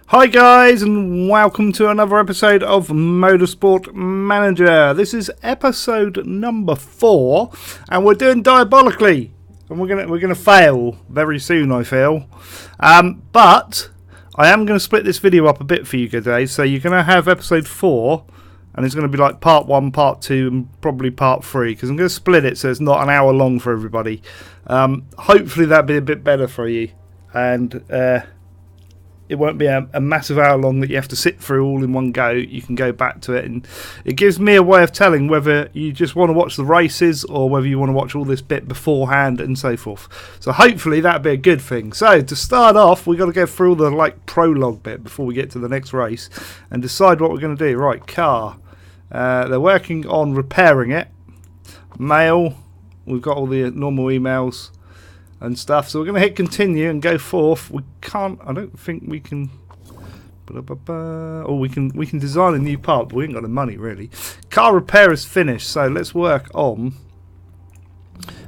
Hi guys, and welcome to another episode of Motorsport Manager. This is episode number 4, and we're doing diabolically, and we're gonna fail very soon, I feel. But I am gonna split this video up a bit for you today. So you're gonna have episode 4, and it's gonna be like part 1, part 2, and probably part 3, because I'm gonna split it so it's not an hour long for everybody. Hopefully that'll be a bit better for you, and it won't be a massive hour long that you have to sit through all in one go. You can go back to it, and it gives me a way of telling whether you just want to watch the races or whether you want to watch all this bit beforehand and so forth. So hopefully that'll be a good thing. So to start off, we've got to go through all the prologue bit before we get to the next race and decide what we're going to do. Right, car. They're working on repairing it. Mail. We've got all the normal emails and stuff, so we're going to hit continue and go forth. We can't, I don't think we can, or we can design a new part, but we ain't got the money really. Car repair is finished, so let's work on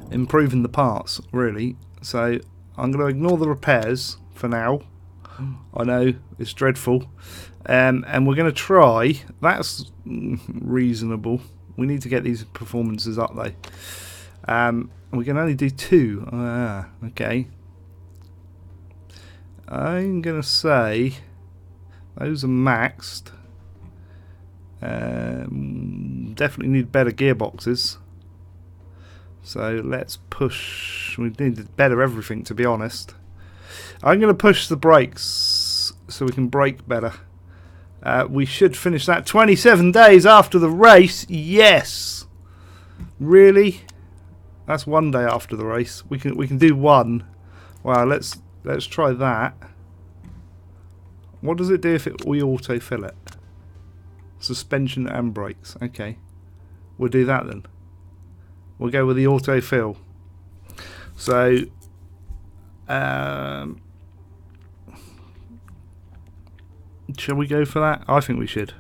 improving the parts really. So I'm going to ignore the repairs for now. I know it's dreadful, and we're going to try, that's reasonable. We need to get these performances up though. We can only do 2. Okay. I'm going to say those are maxed. Definitely need better gearboxes. So let's push. We need better everything, to be honest. I'm going to push the brakes so we can brake better. We should finish that 27 days after the race. Yes. Really? That's 1 day after the race. We can do 1. Wow, let's try that. What does it do if we auto-fill it? Suspension and brakes. Okay. We'll do that then. We'll go with the auto-fill. So shall we go for that? I think we should.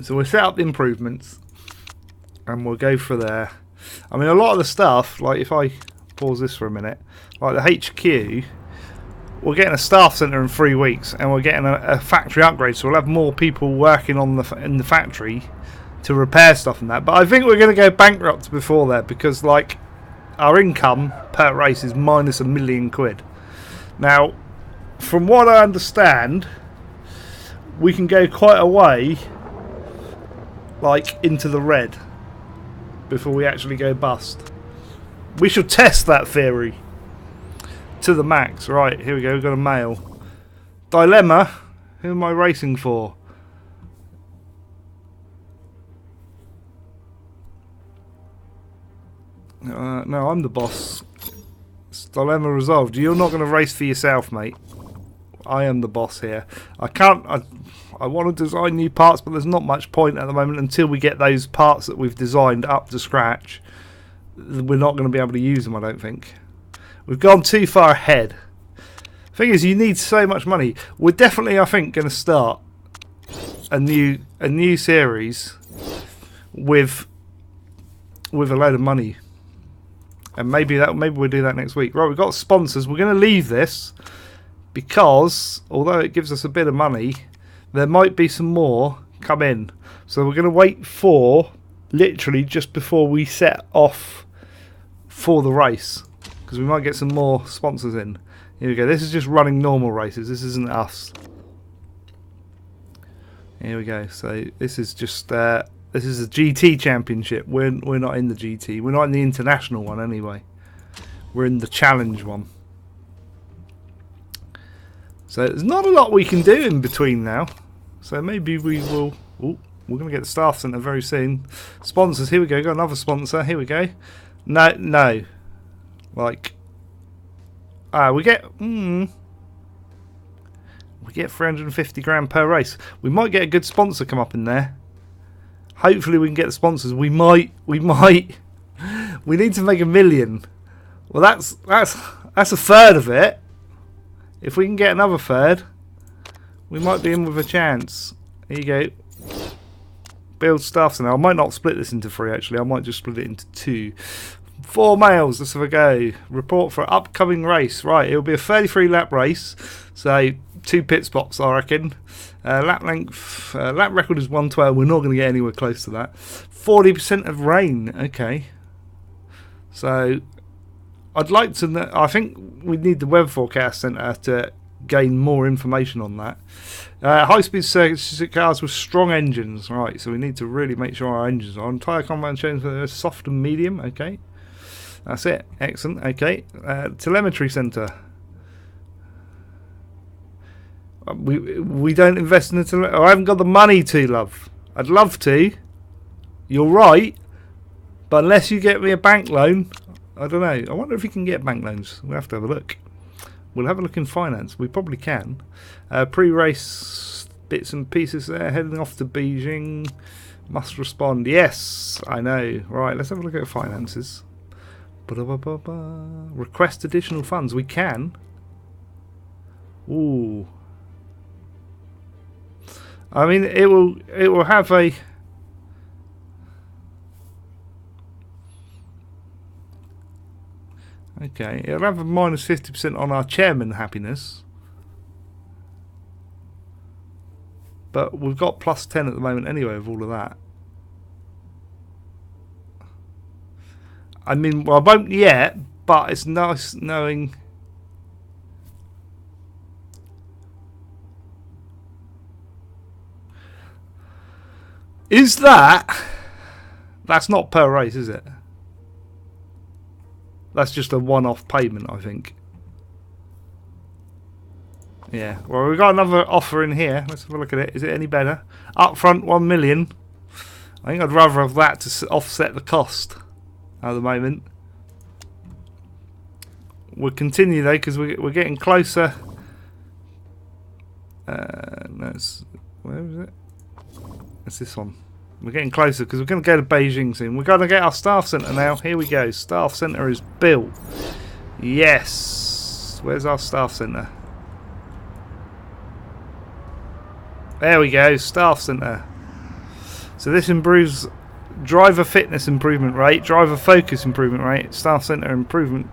So we'll set up the improvements and we'll go for there. I mean, a lot of the stuff, like if I pause this for a minute, like the HQ, we're getting a staff centre in 3 weeks, and we're getting a factory upgrade, so we'll have more people working on in the factory to repair stuff and that. But I think we're going to go bankrupt before that, because like our income per race is minus £1 million. Now, from what I understand, we can go quite a way, like into the red, before we actually go bust. We should test that theory to the max. Right, here we go. We've got a mail. Dilemma. Who am I racing for? No, I'm the boss. It's dilemma resolved. You're not going to race for yourself, mate. I am the boss here. I want to design new parts, but there's not much point at the moment until we get those parts that we've designed up to scratch. We're not going to be able to use them, I don't think. We've gone too far ahead. Thing is, you need so much money. We're definitely, I think, going to start a new series with a load of money, and maybe we'll do that next week. Right, we've got sponsors. We're going to leave this because although it gives us a bit of money, there might be some more come in. So we're going to wait for literally just before we set off for the race, because we might get some more sponsors in. Here we go. This is just running normal races. This isn't us. Here we go. So this is just this is a GT championship. We're not in the GT. We're not in the international one anyway. We're in the challenge one. So there's not a lot we can do in between now. So maybe we will. Ooh, we're going to get the staff centre very soon. Sponsors, here we go. Got another sponsor. Here we go. No. Like, we get 350 grand per race. We might get a good sponsor come up in there. Hopefully we can get the sponsors. We might. We need to make $1 million. Well, that's a third of it. If we can get another third, we might be in with a chance. Here you go. Build staff. So now I might not split this into 3 actually. I might just split it into 2. 4 miles. Let's have a go. Report for upcoming race. Right, it'll be a 33 lap race. So 2 pit stops, I reckon. Lap length, lap record is 112. We're not going to get anywhere close to that. 40% of rain. Okay. So I'd like to know. I think we need the Weather Forecast Centre to gain more information on that. High-speed circuit cars with strong engines. Right, so we need to really make sure our engines are on. Tyre compound change for soft and medium. Okay. That's it. Excellent. Okay. Telemetry centre. We don't invest in the telemetry. I haven't got the money to, love. I'd love to. You're right. But unless you get me a bank loan, I don't know. I wonder if you can get bank loans. We'll have to have a look. We'll have a look in finance. We probably can. Pre-race bits and pieces there. Heading off to Beijing. Must respond. Yes, I know. Right, let's have a look at finances. Request additional funds. We can. Ooh. I mean, it will have a. Okay, it'll have a minus 50% on our chairman happiness. But we've got plus 10 at the moment anyway with all of that. I mean, well, I won't yet, but it's nice knowing. Is that? That's not per race, is it? That's just a one-off payment, I think. Yeah. Well, we've got another offer in here. Let's have a look at it. Is it any better? Up front, 1 million. I think I'd rather have that to offset the cost at the moment. We'll continue though because we're getting closer. No, where is it? It's this one. We're getting closer because we're going to go to Beijing soon. We're going to get our staff centre now. Here we go. Staff centre is built. Yes. Where's our staff centre? There we go. Staff centre. So this improves driver fitness improvement rate, driver focus improvement rate, staff centre improvement.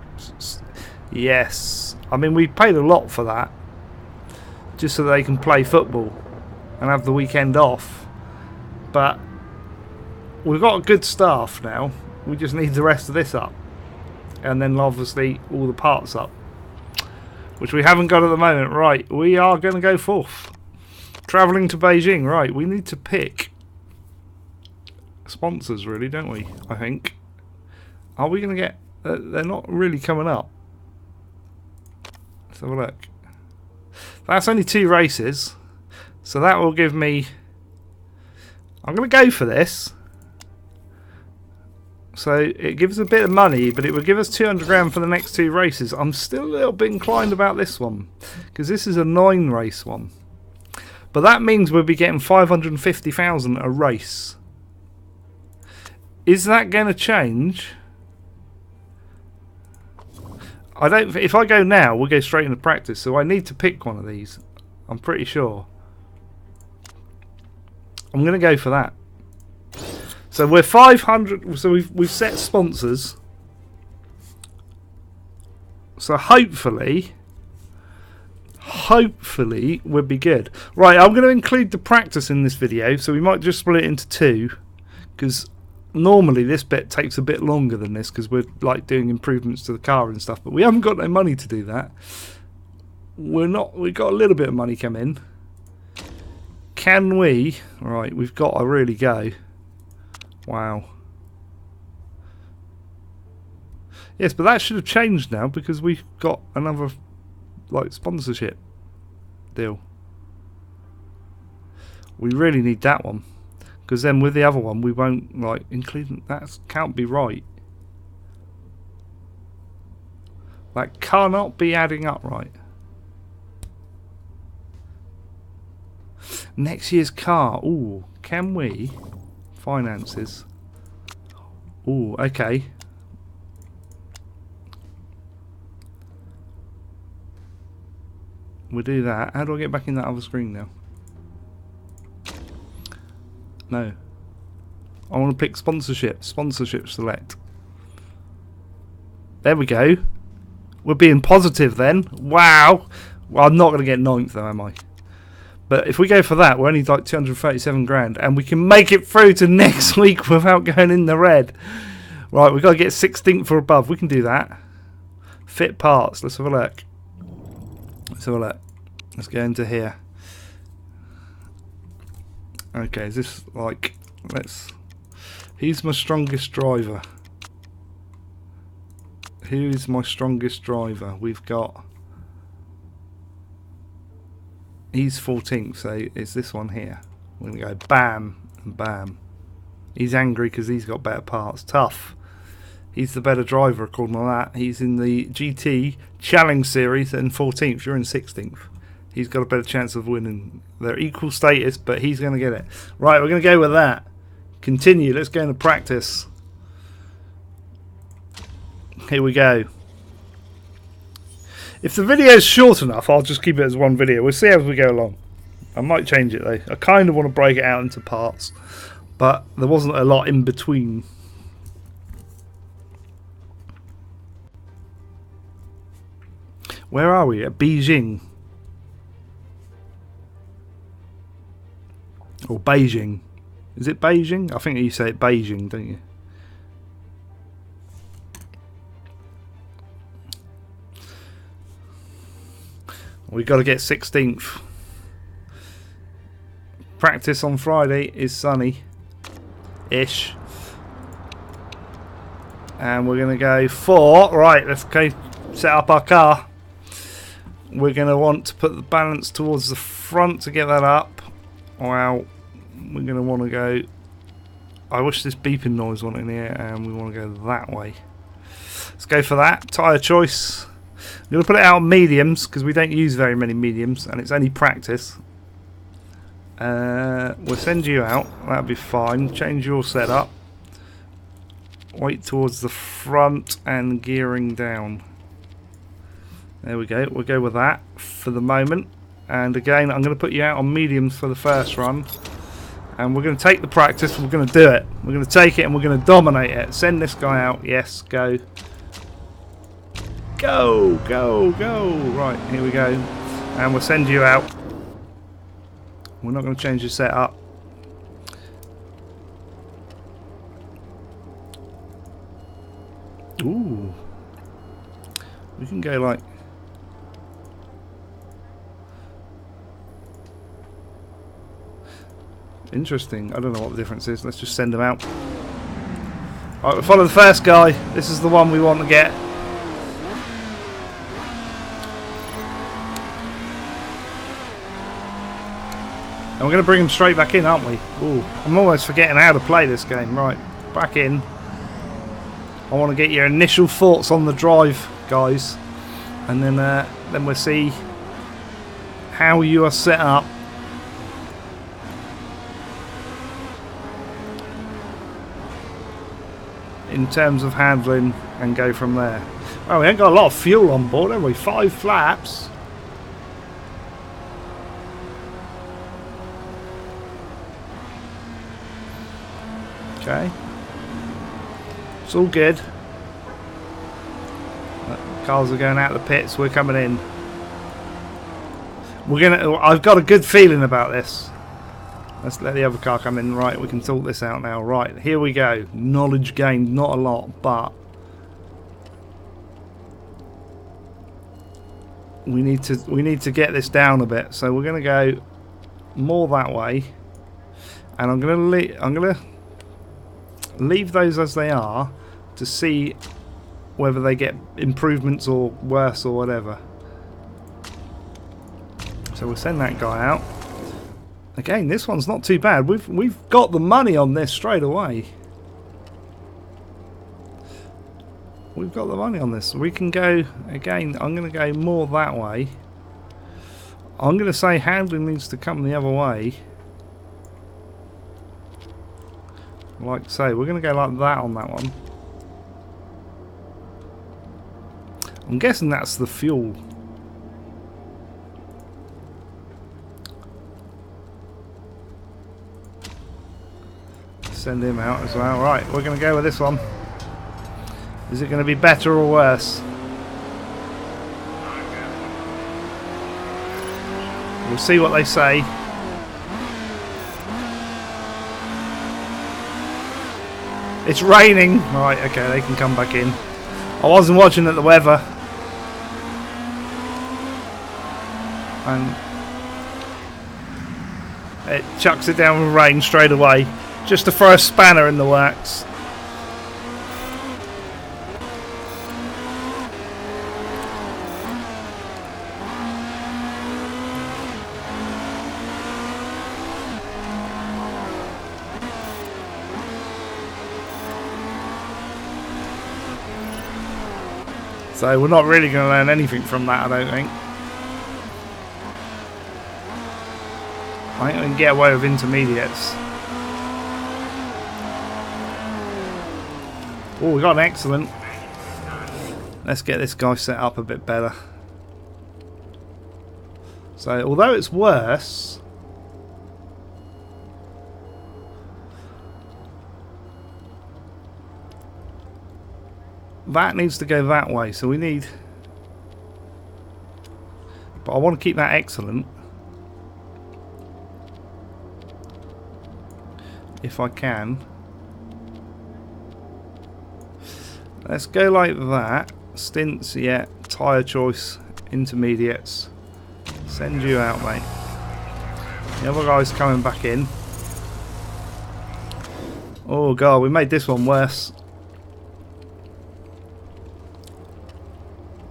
Yes. I mean, we paid a lot for that. Just so they can play football and have the weekend off. But we've got good staff now. We just need the rest of this up. And then obviously all the parts up. Which we haven't got at the moment. Right, we are going to go forth. Travelling to Beijing. Right, we need to pick sponsors really, don't we? I think. Are we going to get... they're not really coming up. Let's have a look. That's only 2 races. So that will give me... I'm going to go for this. So it gives a bit of money, but it will give us 200 grand for the next 2 races. I'm still a little bit inclined about this one. Because this is a 9 race one. But that means we'll be getting 550,000 a race. Is that going to change? I don't. If I go now, we'll go straight into practice. So I need to pick one of these. I'm pretty sure. I'm going to go for that. So we're 500. So we've set sponsors. So hopefully we'll be good. Right, I'm going to include the practice in this video. So we might just split it into 2, because normally this bit takes a bit longer than this because we're like doing improvements to the car and stuff, but we haven't got no money to do that. We've got a little bit of money come in. Can we? Right, we've got to really go. Wow. Yes, but that should have changed now because we've got another like sponsorship deal. We really need that one. Because then with the other one, we won't like include that. Can't be right. That cannot be adding up right. Next year's car. Ooh, can we? Finances. Ooh, okay. We'll do that. How do I get back in that other screen now? No. I want to pick sponsorship. Sponsorship select. There we go. We're being positive then. Wow. Well, I'm not going to get 9th though, am I? But if we go for that, we're only like 237 grand. And we can make it through to next week without going in the red. Right, we've got to get 16th or above. We can do that. Fit parts. Let's have a look. Let's have a look. Let's go into here. Okay, is this like... Who's my strongest driver? Who is my strongest driver? We've got... He's 14th, so it's this one here. We're going to go bam and bam. He's angry because he's got better parts. Tough. He's the better driver according to that. He's in the GT Challenge Series and 14th. You're in 16th. He's got a better chance of winning. They're equal status, but he's going to get it. Right, we're going to go with that. Continue. Let's go into practice. Here we go. If the video is short enough, I'll just keep it as one video. We'll see as we go along. I might change it though. I kind of want to break it out into parts, but there wasn't a lot in between. Where are we? At Beijing. Or Beijing. Is it Beijing? I think you say it Beijing, don't you? We've got to get 16th. Practice on Friday is sunny-ish. And we're going to go for... Right, let's go set up our car. We're going to want to put the balance towards the front to get that up. Wow. We're going to want to go... I wish this beeping noise went in here, and we want to go that way. Let's go for that. Tyre choice. I'm going to put it out on mediums because we don't use very many mediums and it's only practice. We'll send you out. That'll be fine. Change your setup. Weight towards the front and gearing down. There we go. We'll go with that for the moment. And again, I'm going to put you out on mediums for the first run. And we're going to take the practice. We're going to do it. We're going to take it and we're going to dominate it. Send this guy out. Yes, go. Go, go, go. Right, here we go. And we'll send you out. We're not going to change the setup. Ooh. We can go like... Interesting. I don't know what the difference is. Let's just send them out. Alright, we'll follow the first guy. This is the one we want to get. And we're going to bring him straight back in, aren't we? Ooh, I'm almost forgetting how to play this game. Right, back in. I want to get your initial thoughts on the drive, guys. And then we'll see how you are set up. In terms of handling and go from there. Oh, we ain't got a lot of fuel on board, have we? 5 flaps. Okay. It's all good. Cars are going out the pits, we're coming in. I've got a good feeling about this. Let's let the other car come in. Right, we can sort this out now. Right, here we go. Knowledge gained, not a lot, but we need to get this down a bit. So we're going to go more that way, and I'm going to leave those as they are to see whether they get improvements or worse or whatever. So we'll send that guy out. Again, this one's not too bad. We've got the money on this straight away. We've got the money on this. We can go again. I'm going to go more that way. I'm going to say handling needs to come the other way. Like so, we're going to go like that on that one. I'm guessing that's the fuel. Send him out as well. Right, we're going to go with this one. Is it going to be better or worse? We'll see what they say. It's raining. Right, okay, they can come back in. I wasn't watching at the weather. And it chucks it down with rain straight away. Just to throw a spanner in the works. So we're not really going to learn anything from that, I don't think. I think we can get away with intermediates. Oh, we got an excellent. Let's get this guy set up a bit better. So, although it's worse, that needs to go that way, so we need... But I want to keep that excellent. If I can. Let's go like that. Stints, yeah. Tyre choice, intermediates. Send you out, mate. The other guy's coming back in. Oh god, we made this one worse.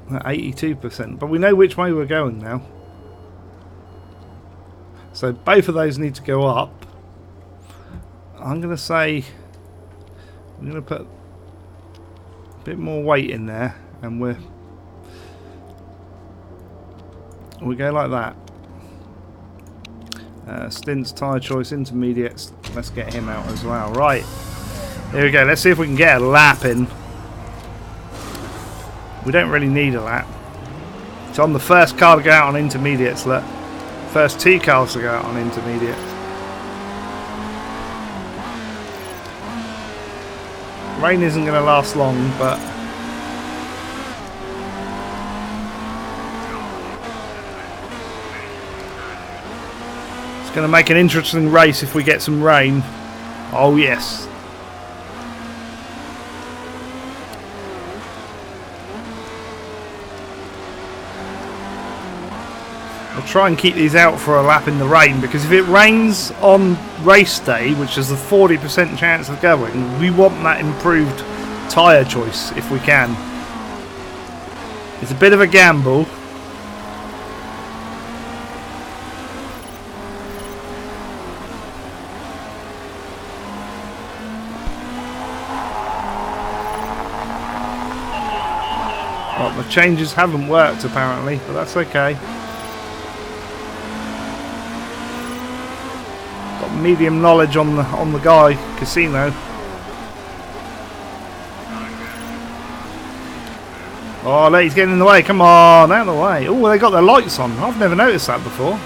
82%, but we know which way we're going now. So both of those need to go up. I'm going to say I'm going to put a bit more weight in there, and we go like that. Stints, tyre choice, intermediates. Let's get him out as well. Right, here we go. Let's see if we can get a lap in. We don't really need a lap. It's on the first car to go out on intermediates. Look, first two cars to go out on intermediates. Rain isn't going to last long, but it's going to make an interesting race if we get some rain. Oh yes. I'll try and keep these out for a lap in the rain, because if it rains on race day, which is a 40% chance of going, we want that improved tyre choice if we can. It's a bit of a gamble. Well, the changes haven't worked apparently, but that's okay. Medium knowledge on the guy casino. Oh, look, he's getting in the way. Come on, out of the way. Oh, they got their lights on. I've never noticed that before.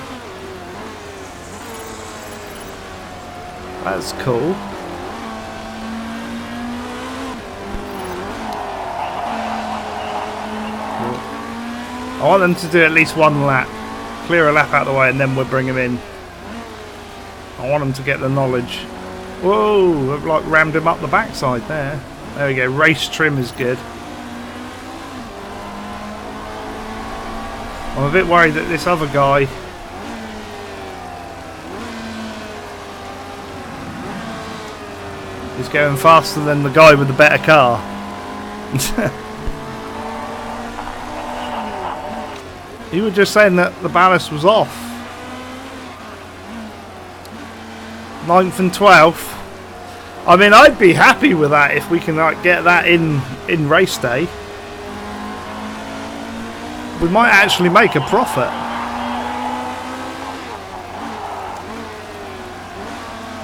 That's cool. I want them to do at least one lap. Clear a lap out of the way and then we'll bring him in. I want them to get the knowledge. Whoa, I've like rammed him up the backside there. There we go, race trim is good. I'm a bit worried that this other guy is going faster than the guy with the better car. You were just saying that the ballast was off. 9th and 12th. I mean, I'd be happy with that if we can like get that in race day. We might actually make a profit.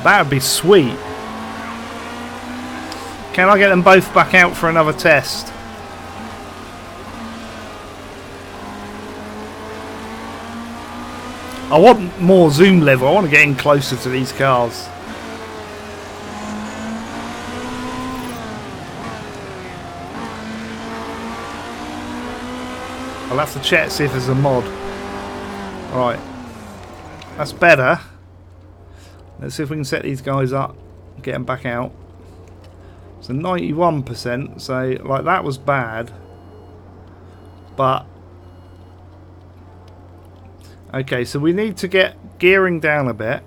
That would be sweet. Can I get them both back out for another test? I want more zoom level. I want to get in closer to these cars. I'll have to check, see if there's a mod. Right. That's better. Let's see if we can set these guys up. Get them back out. So 91%. So, like, that was bad. But... okay, so we need to get gearing down a bit.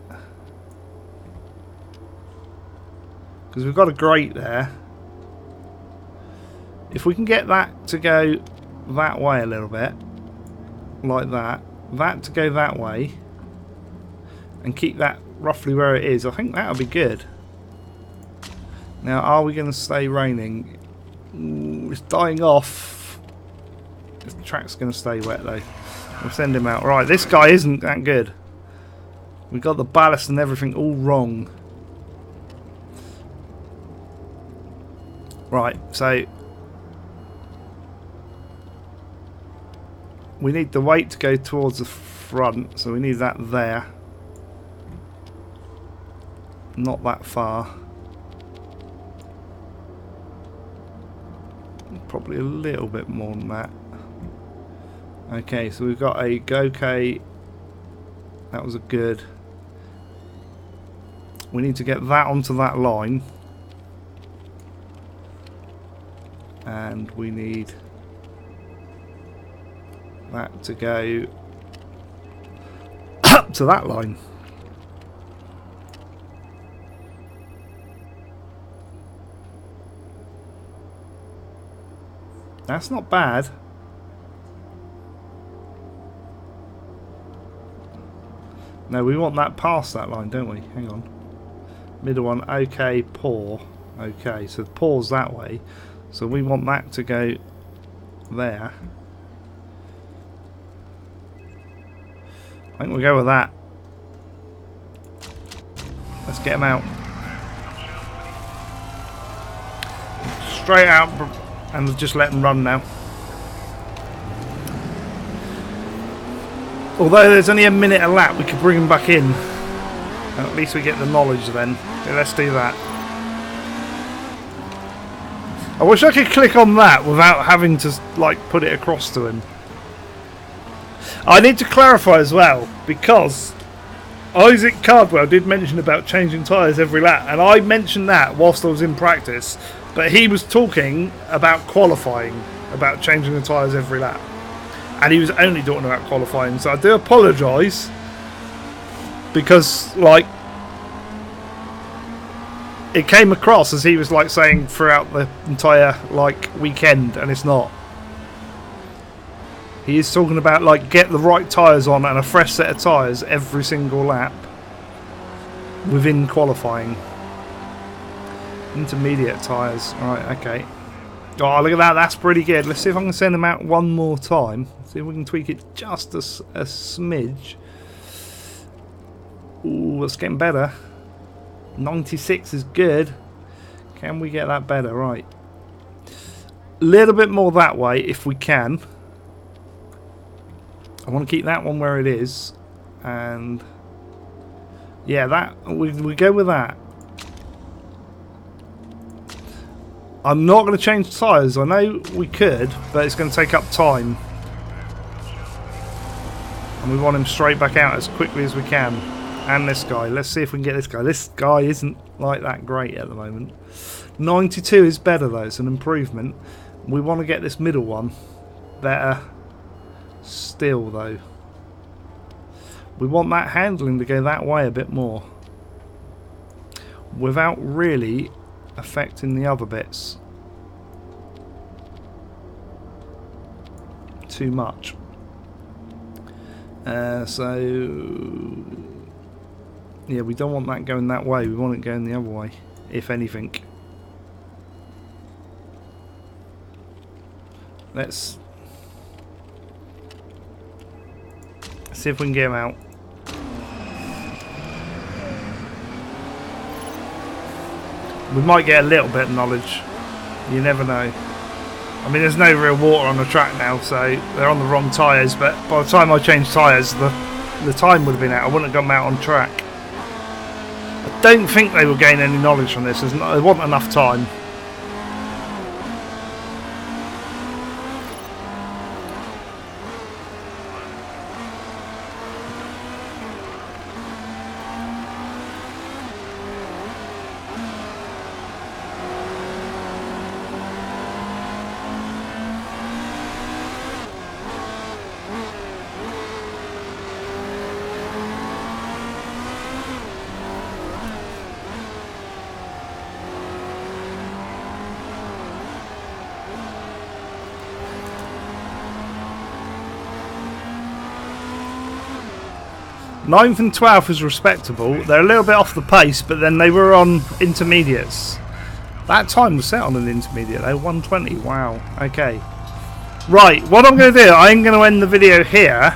Because we've got a grate there. If we can get that to go that way a little bit. Like that. That to go that way. And keep that roughly where it is. I think that'll be good. Now, are we going to stay raining? Ooh, it's dying off. This track's going to stay wet though. We'll send him out. Right, this guy isn't that good. We got the ballast and everything all wrong. Right, so we need the weight to go towards the front, so we need that there. Not that far. Probably a little bit more than that. Okay, so we've got a Gokay. That was a good. We need to get that onto that line. And we need that to go up to that line. That's not bad. No, we want that past that line, don't we? Hang on. Middle one, okay, pour. Okay, so pour's that way. So we want that to go there. I think we'll go with that. Let's get them out. Straight out and just let them run now. Although there's only a minute a lap, we could bring them back in. At least we get the knowledge then. Yeah, let's do that. I wish I could click on that without having to like put it across to him. I need to clarify as well, because Isaac Cardwell did mention about changing tyres every lap, and I mentioned that whilst I was in practice, but he was talking about qualifying, about changing the tyres every lap. And he was only talking about qualifying, so I do apologise, because like it came across as he was like saying throughout the entire like weekend, and it's not. He is talking about like get the right tyres on and a fresh set of tyres every single lap within qualifying. Intermediate tyres, right? Okay. Oh, look at that! That's pretty good. Let's see if I can send him out one more time. See if we can tweak it just a smidge. Ooh, it's getting better. 96 is good. Can we get that better? Right. A little bit more that way if we can. I want to keep that one where it is. And yeah, that we go with that. I'm not going to change tyres. I know we could, but it's going to take up time. And we want him straight back out as quickly as we can. And this guy. Let's see if we can get this guy. This guy isn't like that great at the moment. 92 is better though. It's an improvement. We want to get this middle one better still though. We want that handling to go that way a bit more. Without really affecting the other bits too much. So yeah, we don't want that going that way. We want it going the other way, if anything. Let's see if we can get him out. We might get a little bit of knowledge. You never know. I mean, there's no real water on the track now, so they're on the wrong tyres. But by the time I changed tyres, the time would have been out. I wouldn't have gone out on track. I don't think they will gain any knowledge from this. There wasn't enough time. 9th and 12th is respectable. They're a little bit off the pace, but then they were on intermediates. That time was set on an intermediate, though. 120. Wow. Okay. Right. What I'm going to do, I'm going to end the video here,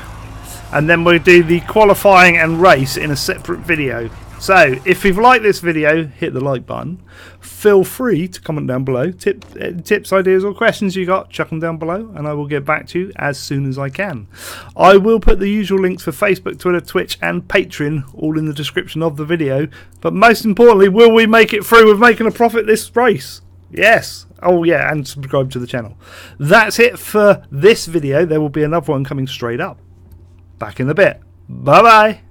and then we'll do the qualifying and race in a separate video. So, if you've liked this video, hit the like button. Feel free to comment down below. Tips, ideas or questions you got, chuck them down below and I will get back to you as soon as I can. I will put the usual links for Facebook, Twitter, Twitch and Patreon all in the description of the video. But most importantly, will we make it through with making a profit this race? Yes. Oh yeah, and subscribe to the channel. That's it for this video. There will be another one coming straight up. Back in a bit. Bye bye.